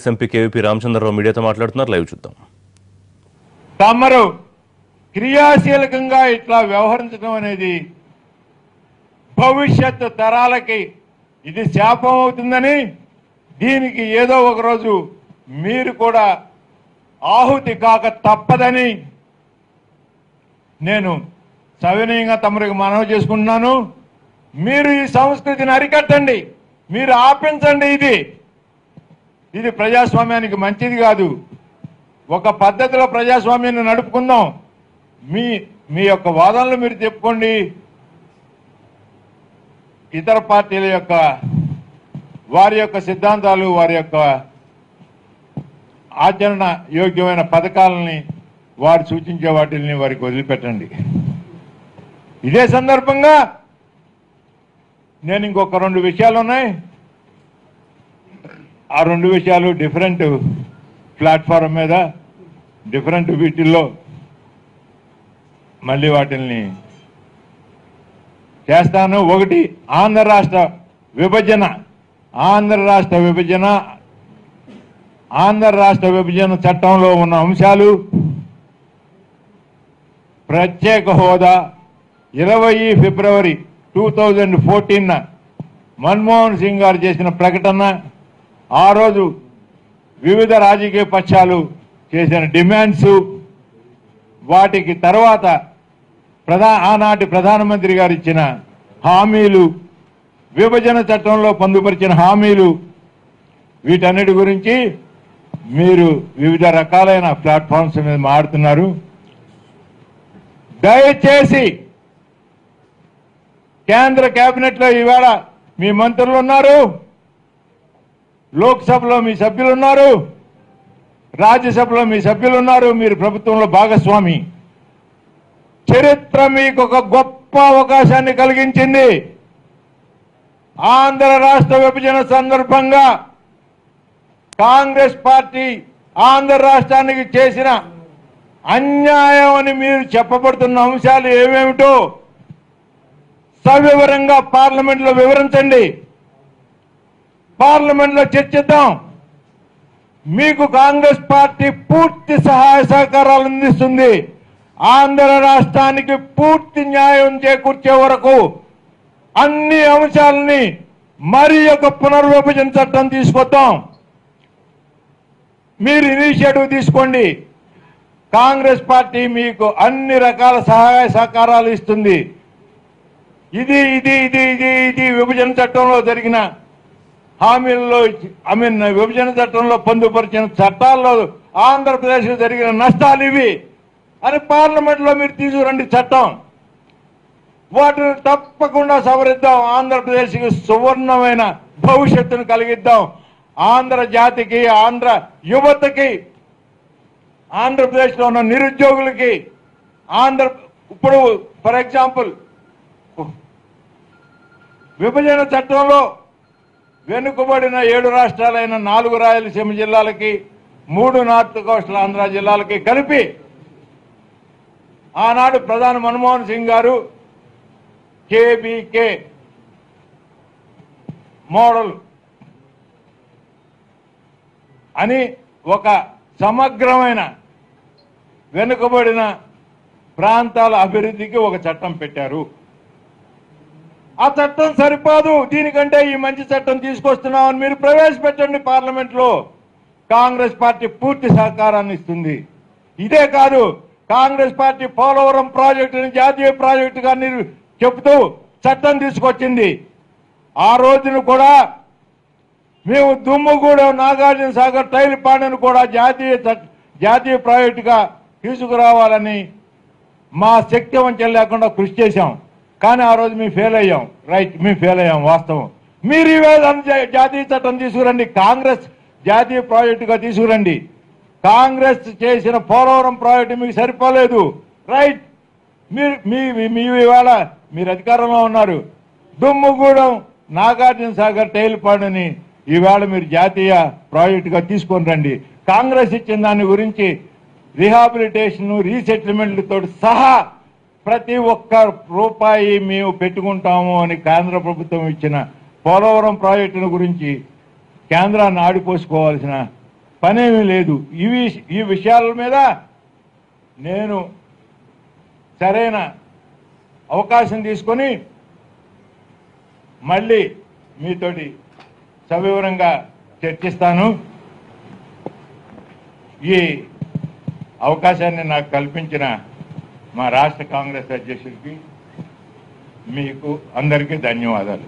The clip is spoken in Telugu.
కాంగ్రెస్ ఎంపీ కేవీపీ రామచంద్రరావు మీడియాతో మాట్లాడుతున్నారు. లైవ్ చూద్దాం. తమరు క్రియాశీలకంగా ఇట్లా వ్యవహరించడం అనేది భవిష్యత్తు తరాలకి ఇది శాపం అవుతుందని, దీనికి ఏదో ఒక రోజు మీరు కూడా ఆహుతి కాక తప్పదని నేను సవినయంగా తమరికి మనవి చేసుకుంటున్నాను. మీరు ఈ సంస్కృతిని అరికట్టండి, మీరు ఆపించండి. ఇది ప్రజాస్వామ్యానికి మంచిది కాదు. ఒక పద్ధతిలో ప్రజాస్వామ్యాన్ని నడుపుకుందాం. మీ యొక్క వాదనలు మీరు చెప్పుకోండి. ఇతర పార్టీల యొక్క వారి యొక్క సిద్ధాంతాలు, వారి యొక్క ఆచరణ యోగ్యమైన పథకాలని వారు సూచించే వాటిని వారికి వదిలిపెట్టండి. ఇదే సందర్భంగా నేను ఇంకొక 2 విషయాలు ఉన్నాయి. ఆ 2 విషయాలు డిఫరెంట్ ప్లాట్ఫారం మీద డిఫరెంట్ వీటిల్లో మళ్ళీ వాటిని చేస్తాను. ఒకటి ఆంధ్ర రాష్ట్ర విభజన చట్టంలో ఉన్న అంశాలు, ప్రత్యేక హోదా 20 ఫిబ్రవరి 2014 మన్మోహన్ సింగ్ గారు చేసిన ప్రకటన, ఆ రోజు వివిధ రాజకీయ పక్షాలు చేసిన డిమాండ్స్, వాటికి తర్వాత ఆనాటి ప్రధానమంత్రి గారు ఇచ్చిన హామీలు, విభజన చట్టంలో పొందుపరిచిన హామీలు, వీటన్నిటి గురించి మీరు వివిధ రకాలైన ప్లాట్ఫామ్స్ మీద మాట్లాడుతున్నారు. దయచేసి కేంద్ర కేబినెట్లో ఈవేళ మీ మంత్రులు ఉన్నారు, లోక్సభలో మీ సభ్యులు ఉన్నారు, రాజ్యసభలో మీ సభ్యులు ఉన్నారు. మీరు ప్రభుత్వంలో భాగస్వామి. చరిత్ర మీకు ఒక గొప్ప అవకాశాన్ని కలిగించింది. ఆంధ్ర రాష్ట్ర విభజన సందర్భంగా కాంగ్రెస్ పార్టీ ఆంధ్ర రాష్ట్రానికి చేసిన అన్యాయం అని మీరు చెప్పబడుతున్న అంశాలు ఏమేమిటో సవివరంగా పార్లమెంట్లో వివరించండి. పార్లమెంట్లో చర్చిద్దాం. మీకు కాంగ్రెస్ పార్టీ పూర్తి సహాయ సహకారాలు అందిస్తుంది. ఆంధ్ర రాష్ట్రానికి పూర్తి న్యాయం చేకూర్చే వరకు అన్ని అంశాలని మరి ఒక పునర్విభజన చట్టం తీసుకొద్దాం. మీరు ఇనిషియేటివ్ తీసుకోండి. కాంగ్రెస్ పార్టీ మీకు అన్ని రకాల సహాయ సహకారాలు ఇస్తుంది. ఇది విభజన చట్టంలో జరిగిన హామీల్లో, విభజన చట్టంలో పొందుపరిచిన చట్టాల్లో ఆంధ్రప్రదేశ్ జరిగిన నష్టాలు ఇవి అని పార్లమెంట్లో మీరు తీసుకురండి చట్టం. వాటిని తప్పకుండా సవరిద్దాం. ఆంధ్రప్రదేశ్కి సువర్ణమైన భవిష్యత్తును కలిగిద్దాం. ఆంధ్ర జాతికి, ఆంధ్ర యువతకి, ఆంధ్రప్రదేశ్లో ఉన్న నిరుద్యోగులకి, ఇప్పుడు ఫర్ ఎగ్జాంపుల్ విభజన చట్టంలో వెనుకబడిన 7 రాష్ట్రాలైన 4 రాయలసీమ జిల్లాలకి, 3 నార్త్ కోస్టల్ ఆంధ్ర జిల్లాలకి కలిపి ఆనాడు ప్రధాని మన్మోహన్ సింగ్ గారు కేబీకే మోడల్ అని ఒక సమగ్రమైన వెనుకబడిన ప్రాంతాల అభివృద్ధికి ఒక చట్టం పెట్టారు. ఆ చట్టం సరిపోదు, దీనికంటే ఈ మంచి చట్టం తీసుకొస్తున్నామని మీరు ప్రవేశపెట్టండి పార్లమెంట్లో. కాంగ్రెస్ పార్టీ పూర్తి సహకారాన్ని ఇస్తుంది. ఇదే కాదు, కాంగ్రెస్ పార్టీ పోలవరం ప్రాజెక్టుని జాతీయ ప్రాజెక్టుగా చెబుతూ చట్టం తీసుకొచ్చింది. ఆ రోజున కూడా మేము దుమ్ముగూడెం నాగార్జున సాగర్ టైల్ పాండ్ను కూడా జాతీయ ప్రాజెక్టుగా తీసుకురావాలని మా శక్తి వంచన లేకుండా కృషి చేశాం. కానీ ఆ రోజు మేము ఫెయిల్ అయ్యాం. రైట్, మేము ఫెయిల్ అయ్యాం వాస్తవం. మీరు ఈవేళ జాతీయ చట్టం తీసుకురండి, కాంగ్రెస్ జాతీయ ప్రాజెక్టుగా తీసుకురండి. కాంగ్రెస్ చేసిన పోలవరం ప్రాజెక్టు మీకు సరిపోలేదు. రైట్, మీ ఇవాళ మీరు అధికారంలో ఉన్నారు. దుమ్ముగూడెం నాగార్జున సాగర్ టైల్ పాండ్ని ఈవేళ మీరు జాతీయ ప్రాజెక్టుగా తీసుకొని రండి. కాంగ్రెస్ ఇచ్చిన దాని గురించి రీహాబిలిటేషన్, రీసెటిల్మెంట్లతో సహా ప్రతి ఒక్క రూపాయి మేము పెట్టుకుంటాము అని కేంద్ర ప్రభుత్వం ఇచ్చిన పోలవరం ప్రాజెక్టుల గురించి కేంద్రాన్ని ఆడిపోసుకోవాల్సిన పనేమీ లేదు. ఈ విషయాల మీద నేను సరైన అవకాశం తీసుకొని మళ్ళీ మీతోటి సవివరంగా చర్చిస్తాను. ఈ అవకాశాన్ని నాకు కల్పించిన మా రాష్ట్ర కాంగ్రెస్ అధ్యక్షుడికి మీకు అందరికీ ధన్యవాదాలు.